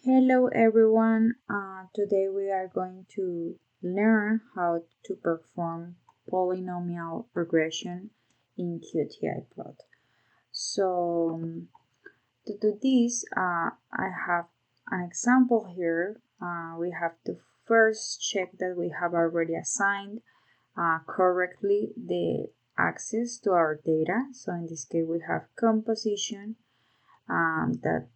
Hello everyone, today we are going to learn how to perform polynomial regression in QTIPlot. So to do this, I have an example here. We have to first check that we have already assigned correctly the axis to our data. So in this case we have composition that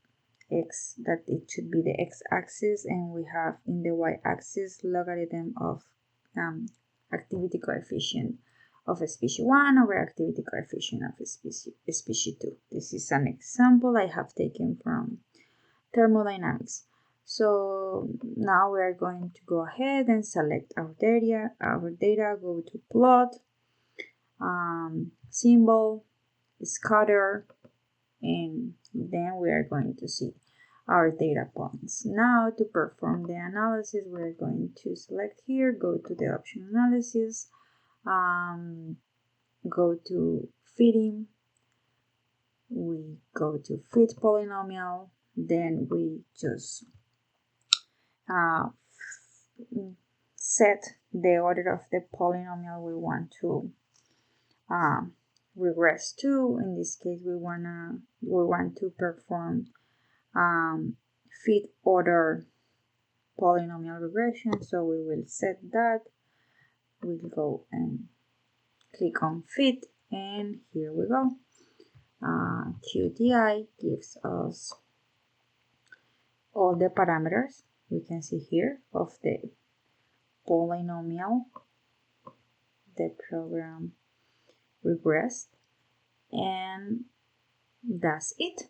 it should be the x-axis, and we have in the y-axis logarithm of activity coefficient of a species 1 over activity coefficient of a species 2. This is an example I have taken from thermodynamics. So now we are going to go ahead and select our data, go to plot, symbol, scatter, and then we are going to see our data points. Now to perform the analysis, we're going to select here, go to the option analysis, go to fitting, we go to fit polynomial, then we just set the order of the polynomial we want to regress to. In this case, we want to perform fit order polynomial regression, so we will set that. We'll go and click on fit, and here we go. QTI gives us all the parameters we can see here of the polynomial the program regressed, and that's it.